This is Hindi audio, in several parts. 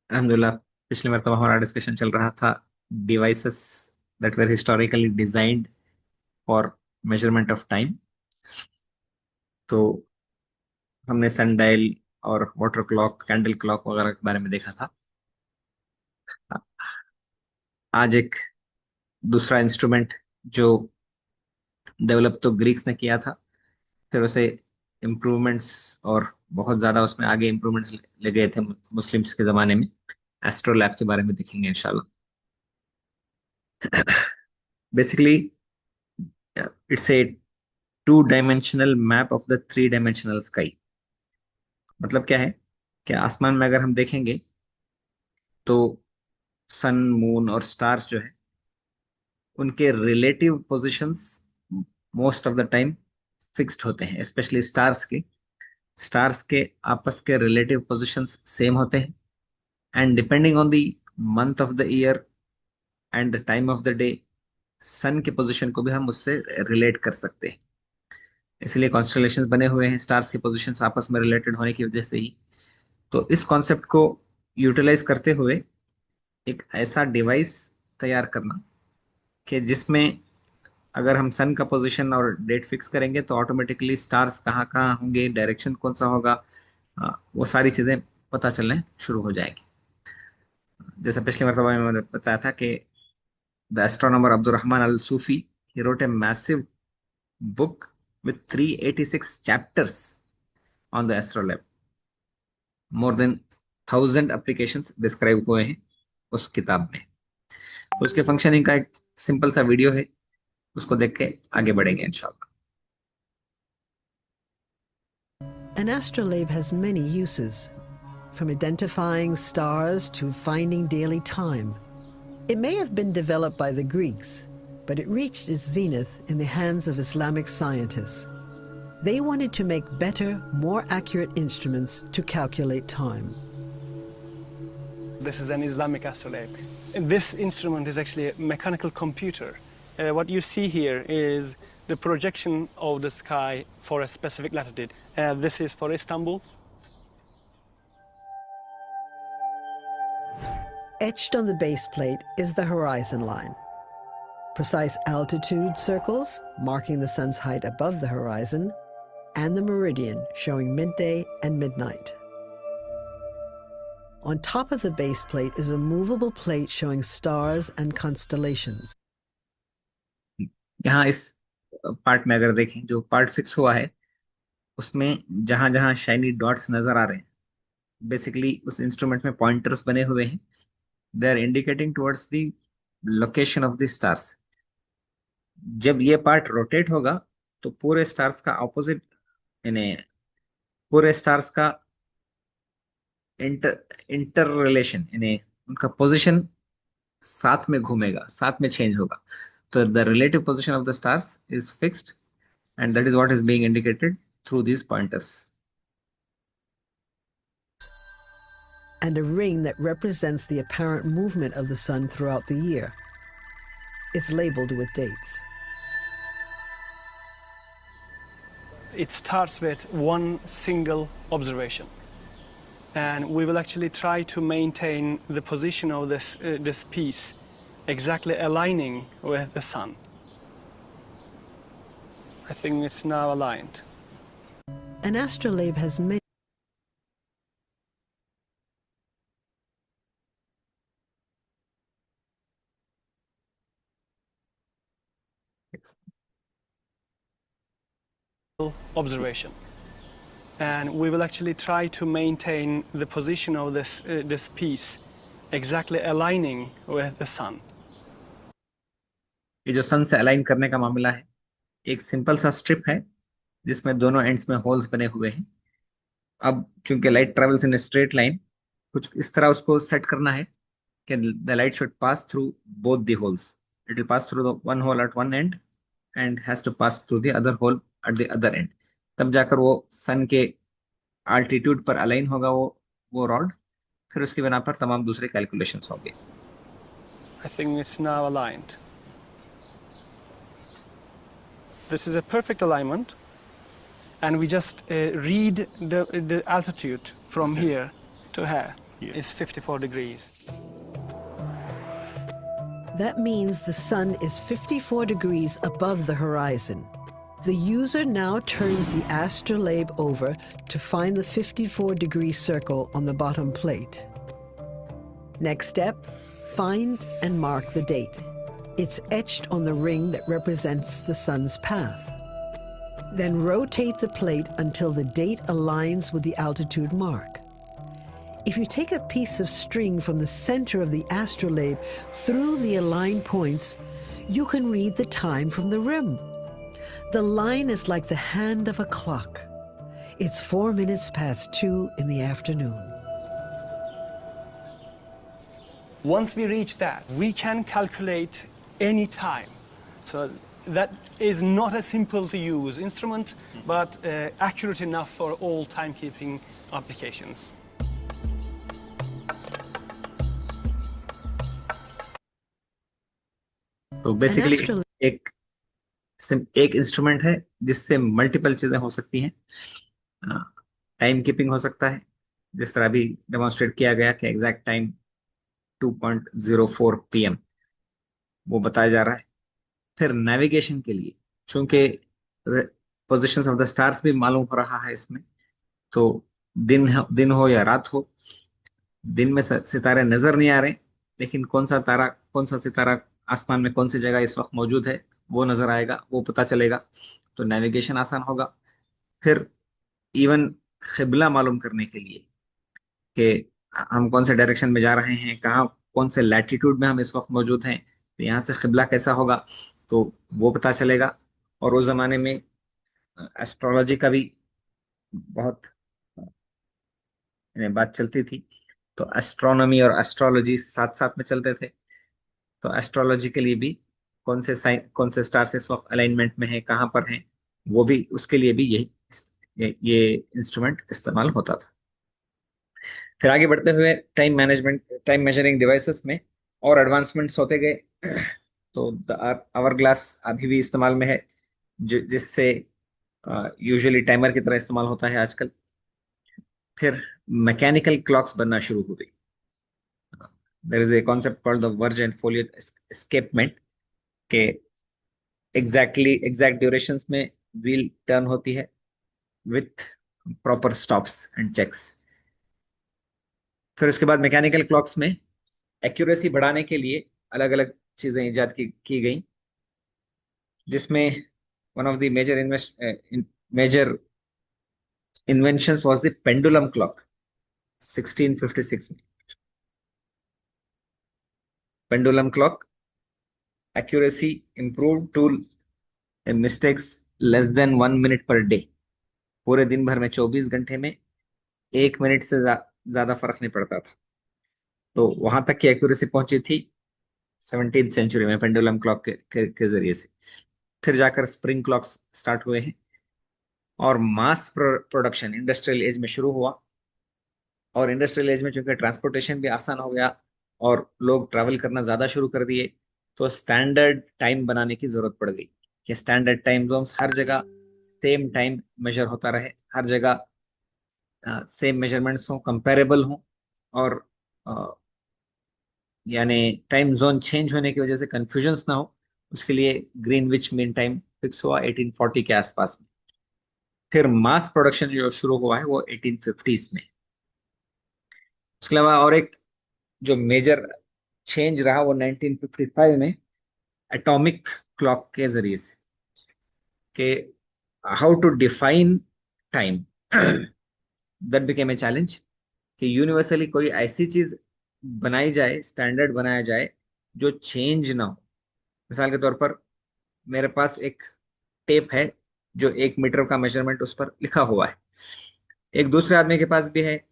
अल्हम्दुलिल्लाह। पिछली मरतबा हमारा डिस्कशन चल रहा था devices that were historically designed for measurement of time. तो हमने सनडायल और वाटर क्लॉक, कैंडल क्लॉक वगैरह के बारे में देखा था। आज एक दूसरा इंस्ट्रूमेंट जो डेवलप तो ग्रीक्स ने किया था, फिर उसे इम्प्रूवमेंट्स और बहुत ज्यादा उसमें आगे इम्प्रूवमेंट्स ले गए थे मुस्लिम्स के जमाने में। एस्ट्रोलैब के बारे में देखेंगे इंशाल्लाह। Basically it's a two dimensional map of the three dimensional sky. मतलब क्या है कि आसमान में अगर हम देखेंगे तो सन, मून और स्टार्स जो है उनके relative positions most of the time fixed होते हैं। स्पेशली स्टार्स के आपस के रिलेटिव पोजीशंस सेम होते हैं। And depending on the month of the year and the time of the day, sun के पोजीशन को भी हम उससे रिलेट कर सकते हैं। इसलिए कॉन्स्टलेशंस बने हुए हैं स्टार्स के पोजीशंस आपस में रिलेटेड होने की वजह से ही। तो इस कॉन्सेप्ट को यूटिलाइज करते हुए एक ऐसा डिवाइस तैयार करना कि जिसमें अगर हम सन का पोजीशन और डेट फिक्स करेंगे तो ऑटोमेटिकली स्टार्स कहाँ कहाँ होंगे, डायरेक्शन कौन सा होगा, वो सारी चीजें पता चलने शुरू हो जाएगी। जैसे पिछली मरतबा में मैंने बताया था कि the astronomer Abdul al Sufi, he wrote a massive book with 386 chapters on the astrolabe. More than 1000 applications describe हुए हैं उस किताब में। उसके फंक्शनिंग का एक सिंपल सा वीडियो है, उसको देख के आगे बढ़ेंगे इंशाल्लाह। An astrolabe has many uses, from identifying stars to finding daily time. It may have been developed by the Greeks, but it reached its zenith in the hands of Islamic scientists. They wanted to make better, more accurate instruments to calculate time. This is an Islamic astrolabe. This instrument is actually a mechanical computer. What you see here is the projection of the sky for a specific latitude. This is for Istanbul. Etched on the base plate is the horizon line. Precise altitude circles marking the sun's height above the horizon, and the meridian showing midday and midnight. On top of the base plate is a movable plate showing stars and constellations. यहाँ इस पार्ट में अगर देखें, जो पार्ट फिक्स हुआ है उसमें जहां जहां शाइनी डॉट्स नजर आ रहे हैं, बेसिकली उस इंस्ट्रूमेंट में पॉइंटर्स बने हुए हैं। They are indicating towards the location of the stars. जब ये पार्ट रोटेट होगा तो पूरे स्टार्स का ऑपोजिट, यानी पूरे स्टार्स का इंटर इंटर रिलेशन, यानी उनका पोजीशन साथ में घूमेगा, साथ में चेंज होगा। तो the relative position of the stars is fixed and that is what is being indicated through these pointers. And a ring that represents the apparent movement of the sun throughout the year. It's labeled with dates. It starts with one single observation. And we will actually try to maintain the position of this piece exactly aligning with the sun. I think it's now aligned. An astrolabe has many Observation. And we will actually try to maintain the position of this piece exactly aligning with the sun. ये जो सन से अलाइन करने का मामला है, एक सिंपल सा स्ट्रिप है जिसमें दोनों एंड्स में होल्स बने हुए हैं। अब क्योंकि light travels in straight line, कुछ इस तरह उसको सेट करना है कि the light should pass through both the holes. It will pass through the one hole at one end and has to pass through the other hole at the other end. तब जाकर वो सन के आल्टीट्यूड पर अलाइन होगा वो रॉड। फिर उसकी बिना पर तमाम दूसरे कैलकुलेशंस होंगे। I think it's now aligned. This is a perfect alignment, and we just read the altitude from here to here. is 54 degrees. That means the sun is 54 degrees above the horizon. The user now turns the astrolabe over to find the 54-degree circle on the bottom plate. Next step, find and mark the date. It's etched on the ring that represents the sun's path. Then rotate the plate until the date aligns with the altitude mark. If you take a piece of string from the center of the astrolabe through the aligned points, you can read the time from the rim. The line is like the hand of a clock. It's 4 minutes past 2 in the afternoon. Once we reach that, we can calculate any time. So that is not a simple to use instrument, but accurate enough for all timekeeping applications. तो बेसिकली एक इंस्ट्रूमेंट है जिससे मल्टीपल चीजें हो सकती हैं. टाइम कीपिंग हो सकता है, जिस तरह अभी डेमोन्स्ट्रेट किया गया कि एग्जैक्ट टाइम 2:04 PM वो बताया जा रहा है. फिर नेविगेशन के लिए, चूंकि पोजिशंस ऑफ द स्टार्स भी मालूम हो रहा है इसमें, तो दिन हो या रात हो, दिन में सितारे नजर नहीं आ रहे, लेकिन कौन सा सितारा आसमान में कौन सी जगह इस वक्त मौजूद है वो नजर आएगा, वो पता चलेगा, तो नेविगेशन आसान होगा. फिर इवन क़िबला मालूम करने के लिए कि हम कौन से डायरेक्शन में जा रहे हैं, कहाँ कौन से लैटिट्यूड में हम इस वक्त मौजूद हैं, तो यहाँ से क़िबला कैसा होगा, तो वो पता चलेगा. और उस जमाने में एस्ट्रोलॉजी का भी बहुत बात चलती थी, तो एस्ट्रोनॉमी और एस्ट्रोलॉजी साथ साथ में चलते थे. तो एस्ट्रोलॉजी के लिए भी कौन से स्टार्स इस वक्त अलाइनमेंट में है, कहाँ पर हैं, वो भी, उसके लिए भी ये इंस्ट्रूमेंट इस्तेमाल होता था. फिर आगे बढ़ते हुए टाइम मेजरिंग डिवाइसेस में और एडवांसमेंट्स होते गए. तो आवर ग्लास अभी भी इस्तेमाल में है, जिससे यूजुअली टाइमर की तरह इस्तेमाल होता है आजकल. फिर मैकेनिकल क्लॉक्स बनना शुरू हो गई. There is a concept called the verge and folio escapement के exact ड्यूरेशंस में व्हील टर्न होती है with proper stops and checks. फिर उसके बाद मैकेनिकल क्लॉक्स में एक्यूरेसी बढ़ाने के लिए अलग अलग चीजें इजाद की गई, जिसमें one of the major inventions was the pendulum clock 1656 में. Pendulum clock accuracy improve to mistakes less than 1 minute per day. पूरे दिन भर में 24 घंटे में 1 मिनट से ज्यादा फर्क नहीं पड़ता था. तो वहां तक की एक्यूरेसी पहुंची थी 17th सेंचुरी में पेंडुलम क्लॉक के जरिए से. फिर जाकर स्प्रिंग क्लॉक स्टार्ट हुए हैं और मास प्रोडक्शन इंडस्ट्रियल एज में शुरू हुआ. और इंडस्ट्रियल एज में चूंकि ट्रांसपोर्टेशन भी आसान हो गया और लोग ट्रैवल करना ज्यादा शुरू कर दिए, तो स्टैंडर्ड टाइम बनाने की जरूरत पड़ गई कि स्टैंडर्ड टाइम जोन्स हर जगह सेम टाइम मेजर होता रहे, हर जगह सेम मेजरमेंट्स हो, कंपेरेबल हो, और यानी टाइम जोन चेंज होने की वजह से कंफ्यूजन्स ना हो. उसके लिए ग्रीनविच मीन टाइम फिक्स हुआ 1840 के आसपास में. फिर मास प्रोडक्शन जो शुरू हुआ है वो 1850s में. उसके अलावा और एक जो मेजर चेंज रहा वो 1955 में एटॉमिक क्लॉक के जरिए से, कि how to define time, that became a challenge. कि यूनिवर्सली कोई ऐसी चीज बनाई जाए, स्टैंडर्ड बनाया जाए जो चेंज ना हो. मिसाल के तौर पर मेरे पास एक टेप है जो 1 मीटर का मेजरमेंट उस पर लिखा हुआ है, एक दूसरे आदमी के पास भी है,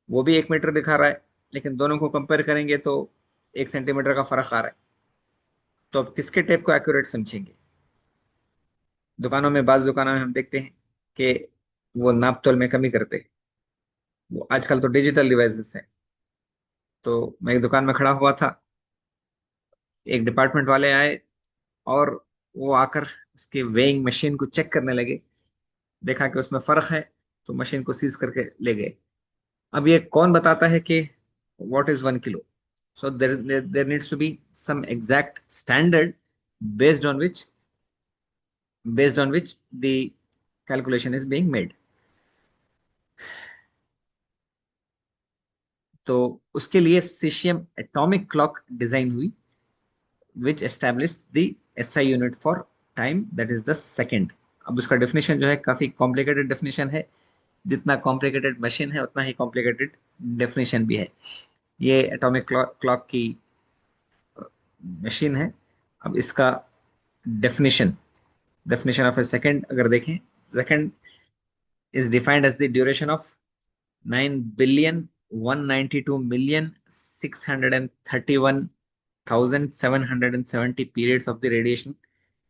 वो भी 1 मीटर दिखा रहा है, लेकिन दोनों को कंपेयर करेंगे तो 1 सेंटीमीटर का फर्क आ रहा है. तो अब किसके टेप को एक्यूरेट समझेंगे? बाज़ दुकानों में हम देखते हैं कि वो नाप तोल में कमी करते हैं. वो आजकल तो डिजिटल डिवाइसेस हैं. तो मैं एक दुकान में खड़ा हुआ था, एक डिपार्टमेंट वाले आए और वो आकर उसके वेइंग मशीन को चेक करने लगे. देखा कि उसमें फर्क है तो मशीन को सीज करके ले गए. अब ये कौन बताता है कि what is 1 kilo. So there needs to be some exact standard based on which the calculation is being made. तो उसके लिए सीशियम एटॉमिक क्लॉक डिजाइन हुई which establish the SI unit for time, that is the second. अब उसका डेफिनेशन जो है काफी कॉम्प्लिकेटेड डेफिनेशन है. जितना कॉम्प्लिकेटेड मशीन है उतना ही कॉम्प्लिकेटेड डेफिनेशन भी है. ये एटॉमिक क्लॉक की मशीन है. अब इसका definition definition of a second अगर देखें, second is defined as the duration of 9,192,631,770 periods of the radiation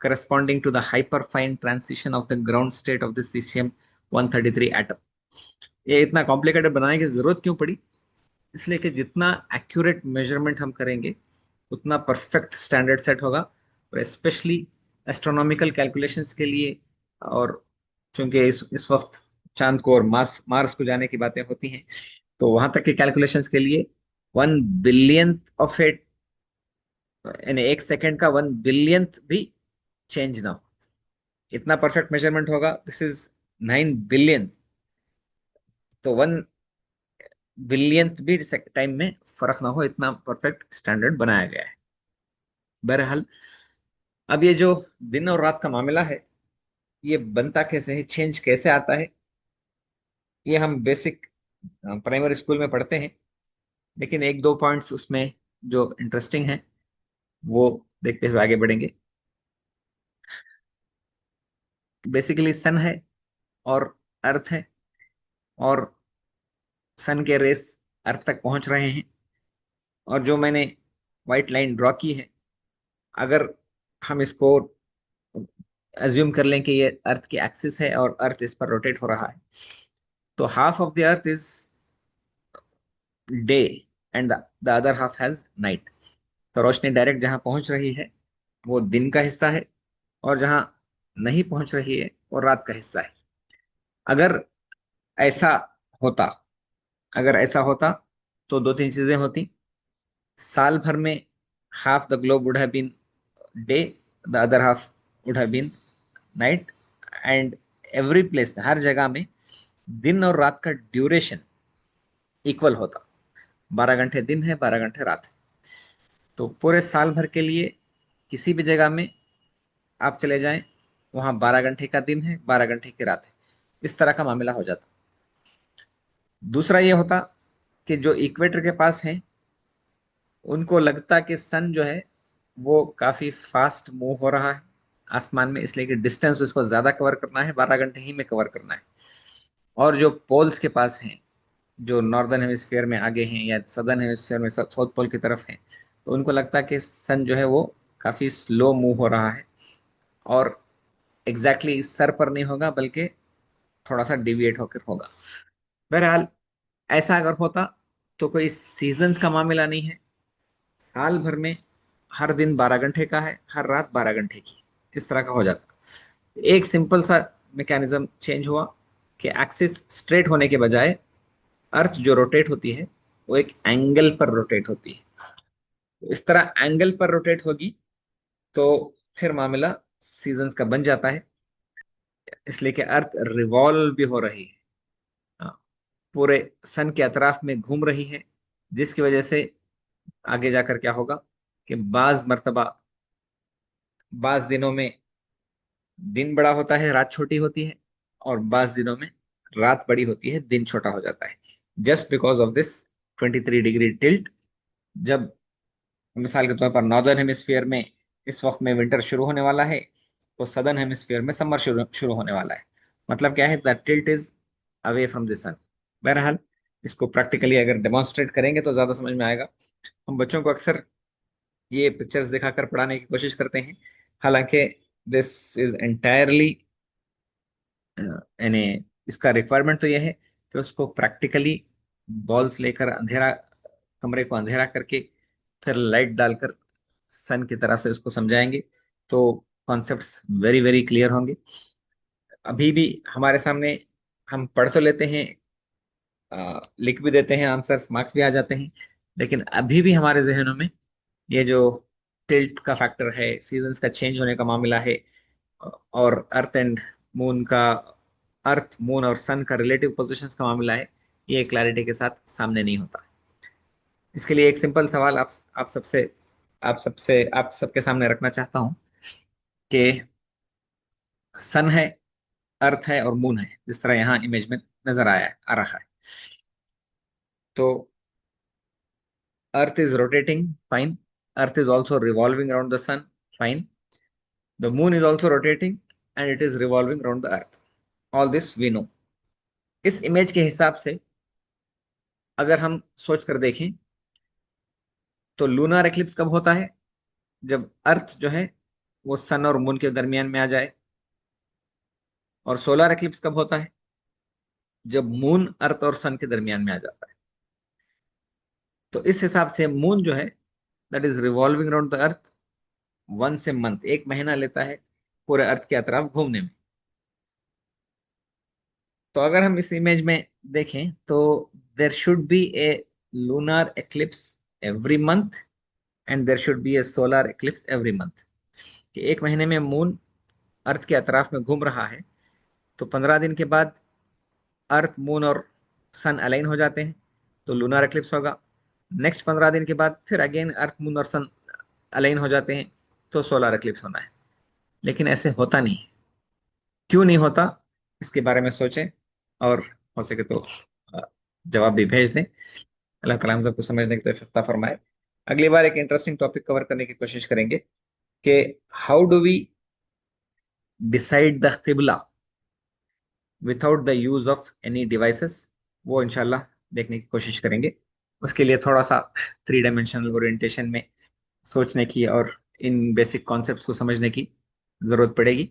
corresponding to the hyperfine transition of the ground state of the cesium-133 atom. ये इतना कॉम्प्लिकेटेड बनाने की जरूरत क्यों पड़ी? इसलिए कि जितना एक्यूरेट मेजरमेंट हम करेंगे उतना परफेक्ट स्टैंडर्ड सेट होगा, और स्पेशली एस्ट्रोनॉमिकल कैलकुलेशंस के लिए. और चूंकि इस वक्त चांद को और मार्स को जाने की बातें होती हैं, तो वहां तक के कैलकुलेशंस के लिए 1 बिलियंथ ऑफ एट, यानी 1 सेकेंड का 1 बिलियंथ भी चेंज ना हो, इतना परफेक्ट मेजरमेंट होगा. This is 9 billionth. तो 1 बिलियंथ भी टाइम में फर्क ना हो, इतना परफेक्ट स्टैंडर्ड बनाया गया है. बहरहाल, अब ये जो दिन और रात का मामला है, ये बनता कैसे है, चेंज कैसे आता है, ये हम बेसिक प्राइमरी स्कूल में पढ़ते हैं. लेकिन एक दो पॉइंट्स उसमें जो इंटरेस्टिंग है वो देखते हुए आगे बढ़ेंगे. बेसिकली सन है और अर्थ है, और सन के रेस अर्थ तक पहुंच रहे हैं. और जो मैंने व्हाइट लाइन ड्रॉ की है, अगर हम इसको एज्यूम कर लें कि ये अर्थ की एक्सिस है और अर्थ इस पर रोटेट हो रहा है, तो half of the earth is day and the other half has night. तो रोशनी डायरेक्ट जहां पहुंच रही है वो दिन का हिस्सा है, और जहां नहीं पहुंच रही है वो रात का हिस्सा है. अगर ऐसा होता अगर ऐसा होता तो दो तीन चीजें होती. साल भर में half the globe would have been day, the other half would have been night, and every place, हर जगह में दिन और रात का ड्यूरेशन इक्वल होता. 12 घंटे दिन है, 12 घंटे रात है. तो पूरे साल भर के लिए किसी भी जगह में आप चले जाएं, वहां 12 घंटे का दिन है, 12 घंटे की रात है. इस तरह का मामला हो जाता. दूसरा ये होता कि जो इक्वेटर के पास हैं उनको लगता कि सन जो है वो काफी फास्ट मूव हो रहा है आसमान में, इसलिए कि डिस्टेंस उसको ज्यादा कवर करना है, 12 घंटे ही में कवर करना है. और जो पोल्स के पास हैं, जो नॉर्दर्न हेमिस्फीयर में आगे हैं या सदर्न हेमिस्फीयर में साउथ पोल की तरफ हैं, तो उनको लगता है कि सन जो है वो काफी स्लो मूव हो रहा है, और एग्जैक्टली exactly सर पर नहीं होगा बल्कि थोड़ा सा डिविएट होकर होगा. बहरहाल, ऐसा अगर होता तो कोई सीजन्स का मामला नहीं है. साल भर में हर दिन 12 घंटे का है, हर रात 12 घंटे की. इस तरह का हो जाता. एक सिंपल सा मैकेनिज्म चेंज हुआ कि एक्सिस स्ट्रेट होने के बजाय अर्थ जो रोटेट होती है वो एक एंगल पर रोटेट होती है. तो इस तरह एंगल पर रोटेट होगी तो फिर मामला सीजन्स का बन जाता है, इसलिए कि अर्थ रिवॉल्व भी हो रही है, हाँ, पूरे सन के अतराफ में घूम रही है, जिसकी वजह से आगे जाकर क्या होगा कि बाज दिनों में दिन बड़ा होता है, रात छोटी होती है, और बाज दिनों में रात बड़ी होती है, दिन छोटा हो जाता है, just because of this 23 degree tilt. जब मिसाल के तौर पर नॉर्दर्न हेमिस्फीयर में इस वक्त में विंटर शुरू होने वाला है, तो सदर्न हेमिस्फीयर में समर शुरू होने वाला है. मतलब क्या है, the tilt is away from the sun. बहरहाल, इसको प्रैक्टिकली अगर डेमोन्स्ट्रेट करेंगे तो ज्यादा समझ में आएगा. हम बच्चों को अक्सर ये पिक्चर्स दिखाकर पढ़ाने की कोशिश करते हैं, हालांकि दिस इज एंटायरली, यानी इसका रिक्वायरमेंट तो यह है कि उसको प्रैक्टिकली बॉल्स लेकर कमरे को अंधेरा करके फिर लाइट डालकर सन की तरह से उसको समझाएंगे तो कॉन्सेप्ट्स वेरी वेरी क्लियर होंगे. अभी भी हमारे सामने हम पढ़ तो लेते हैं, लिख भी देते हैं आंसर्स, मार्क्स भी आ जाते हैं, लेकिन अभी भी हमारे जहनों में ये जो टिल्ट का फैक्टर है, सीजन्स का चेंज होने का मामला है, और अर्थ एंड मून का, अर्थ मून और सन का रिलेटिव पोजीशंस का मामला है, ये क्लैरिटी के साथ सामने नहीं होता। इसके लिए एक सिंपल सवाल आप सबके सामने रखना चाहता हूं कि सन है, अर्थ है और मून है, जिस तरह यहाँ इमेज में नजर आ रहा है। तो earth is rotating, fine. Earth is also revolving around the sun, fine. The moon is also rotating and it is revolving around the earth, all this we know. इस इमेज के हिसाब से अगर हम सोच कर देखें तो लूनार एक्लिप्स कब होता है? जब अर्थ जो है वो सन और मून के दरमियान में आ जाए। और सोलर एक्लिप्स कब होता है? जब मून अर्थ और सन के दरमियान में आ जाता है। तो इस हिसाब से मून जो है, that is revolving around the earth once a month, एक महीना लेता है पूरे अर्थ के अतराफ घूमने में। तो अगर हम इस इमेज में देखें तो there should be A lunar eclipse every month and there should be A solar eclipse every month. कि एक महीने में मून अर्थ के अतराफ में घूम रहा है, तो 15 दिन के बाद अर्थ मून और सन अलाइन हो जाते हैं, तो लूनार एक्लिप्स होगा। नेक्स्ट 15 दिन के बाद फिर अगेन अर्थ मून और सन अलाइन हो जाते हैं, तो सोलर एक्लिप्स होना है। लेकिन ऐसे होता नहीं है। क्यों नहीं होता, इसके बारे में सोचें और हो सके तो अ, जवाब भी भेज दें। अल्लाह ताला हम सबको समझने की तौफीक अता फरमाए। अगली बार एक इंटरेस्टिंग टॉपिक कवर करने की कोशिश करेंगे कि how do we decide the किबला without the use of any devices. वो इंशाल्लाह देखने की कोशिश करेंगे। उसके लिए थोड़ा सा 3 डायमेंशनल ओरिएंटेशन में सोचने की और इन बेसिक कॉन्सेप्ट्स को समझने की जरूरत पड़ेगी।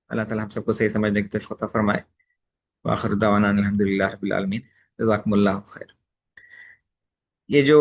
अल्लाह ताला हम सबको सही समझने की तौफीक अता फरमाए। वाखिर दावाना अल्हम्दुलिल्लाह रब्बिल आलमीन। जज़ाकुमुल्लाहु खैर। ये जो